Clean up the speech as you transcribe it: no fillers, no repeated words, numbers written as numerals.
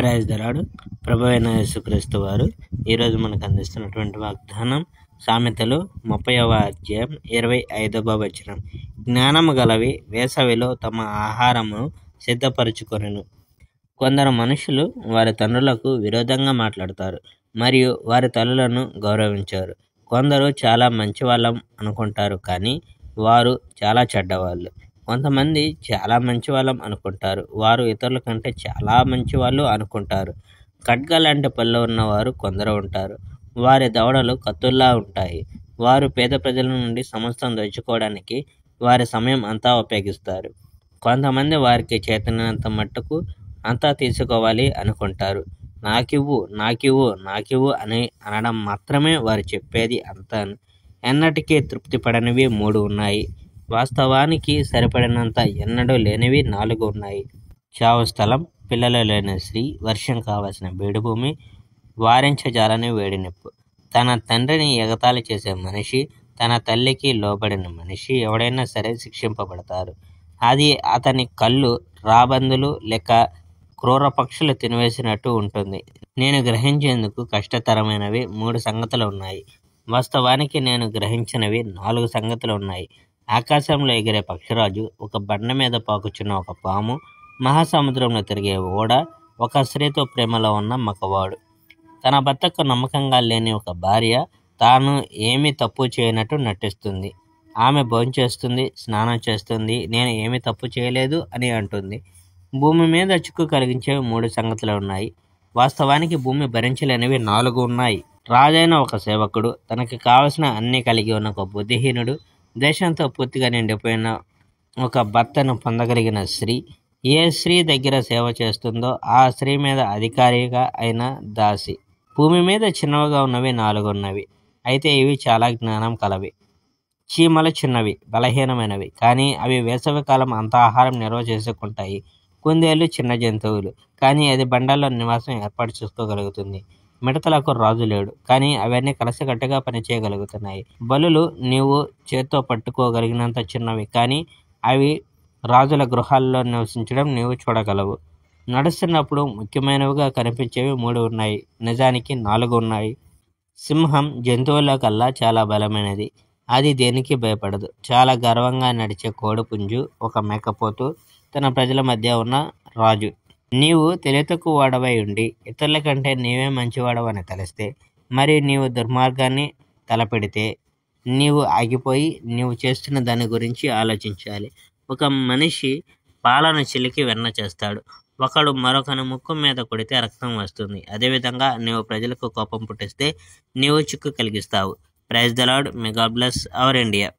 Praise the lord. ప్రభువైన యేసుక్రీస్తు వారు ఈరోజు మనకు అందిస్తున్నటువంటి వాగ్దానం సామెతలు 30వ అధ్యాయం 25వ వచనం. జ్ఞానము గలవి వేసవిలో తమ ఆహారమును సిద్ధపరచుకొనెను. కొందరు మనుషులు వారి తండ్రులకు విరోధంగా మాట్లాడతారు మరియు వారి తల్లులను గౌరవించారు. కొందరు చాలా మంచి వాళ్ళం అనుకుంటారు, కానీ వారు చాలా చెడ్డవాళ్ళు. కొంతమంది చాలా మంచి వాళ్ళం అనుకుంటారు, వారు ఇతరుల కంటే చాలా మంచి వాళ్ళు అనుకుంటారు. ఖడ్గ లాంటి పళ్ళు ఉన్నవారు కొందరు ఉంటారు, వారి దవడలు కత్తుల్లా ఉంటాయి. వారు పేద ప్రజల నుండి సమస్తం దోచుకోవడానికి వారి సమయం అంతా ఉపయోగిస్తారు. కొంతమంది వారికి చేతనంత మట్టుకు అంతా తీసుకోవాలి అనుకుంటారు. నాకివ్వు నాకివ్వు నాకివ్వు అని అనడం మాత్రమే వారు చెప్పేది అంతా. ఎన్నటికీ తృప్తి పడనివి 3 ఉన్నాయి. వాస్తవానికి సరిపడినంత ఎన్నడూ లేనివి 4 ఉన్నాయి. చావు స్థలం, పిల్లలు లేని స్త్రీ, వర్షం కావలసిన బీడుభూమి, వారించజాలని వేడినిప్పు. తన తండ్రిని ఎగతాళి చేసే మనిషి, తన తల్లికి లోబడిన మనిషి ఎవడైనా సరే శిక్షింపబడతారు. అది అతని కళ్ళు రాబందులు లేక క్రూర పక్షులు తినివేసినట్టు ఉంటుంది. నేను గ్రహించేందుకు కష్టతరమైనవి 3 సంగతులు ఉన్నాయి. వాస్తవానికి నేను గ్రహించినవి 4 సంగతులు ఉన్నాయి. ఆకాశంలో ఎగిరే పక్షిరాజు, ఒక బండ మీద పాకుచున్న ఒక పాము, మహాసముద్రంలో తిరిగే ఓడ, ఒక స్త్రీతో ప్రేమలో ఉన్న మగవాడు, తన భర్తకు నమ్మకంగా లేని ఒక భార్య తాను ఏమీ తప్పు చేయనట్టు నటిస్తుంది. ఆమె భోంచేస్తుంది, స్నానం చేస్తుంది, నేను ఏమీ తప్పు చేయలేదు అని అంటుంది. భూమి మీద చిక్కు కలిగించేవి 3 సంగతులు ఉన్నాయి. వాస్తవానికి భూమి భరించలేనివి 4 ఉన్నాయి. రాజైన ఒక సేవకుడు, తనకి కావలసిన అన్ని కలిగి ఉన్న ఒక బుద్ధిహీనుడు, దేశంతో పూర్తిగా నిండిపోయిన ఒక భర్తను పొందగలిగిన స్త్రీ, ఏ స్త్రీ దగ్గర సేవ చేస్తుందో ఆ స్త్రీ మీద అధికారిగా అయిన దాసి. భూమి మీద చిన్నవిగా ఉన్నవి 4 ఉన్నవి, అయితే ఇవి చాలా జ్ఞానం కలవి. చీమలు చిన్నవి, బలహీనమైనవి, కానీ అవి వేసవికాలం అంత ఆహారం నిల్వ చేసుకుంటాయి. కుందేళ్ళు చిన్న జంతువులు, కానీ అది బండల్లో నివాసం ఏర్పాటు చేసుకోగలుగుతుంది. మిడతలకు రాజు లేడు, కానీ అవన్నీ కలిసికట్టుగా పనిచేయగలుగుతున్నాయి. బలులు నీవు చేత్తో పట్టుకోగలిగినంత చిన్నవి, కానీ అవి రాజుల గృహాల్లో నివసించడం నీవు చూడగలవు. నడుస్తున్నప్పుడు ముఖ్యమైనవిగా కనిపించేవి 3 ఉన్నాయి, నిజానికి 4 ఉన్నాయి. సింహం జంతువుల కల్లా చాలా బలమైనది, అది దేనికి భయపడదు. చాలా గర్వంగా నడిచే కోడిపుంజు, ఒక మేకపోతు, తన ప్రజల మధ్య ఉన్న రాజు. నీవు తెలివితక్కువ వాడవై ఉండి ఇతరుల కంటే నీవే మంచివాడవని తలిస్తే, మరి నీవు దుర్మార్గాన్ని తలపెడితే నీవు ఆగిపోయి నీవు చేస్తున్న దాని గురించి ఆలోచించాలి. ఒక మనిషి పాలను చిలికి వెన్న చేస్తాడు, ఒకడు మరొకని ముక్కు మీద కొడితే రక్తం వస్తుంది. అదేవిధంగా నీవు ప్రజలకు కోపం పుట్టిస్తే నీవు చిక్కు కలిగిస్తావు. Praise the Lord. May God bless our India.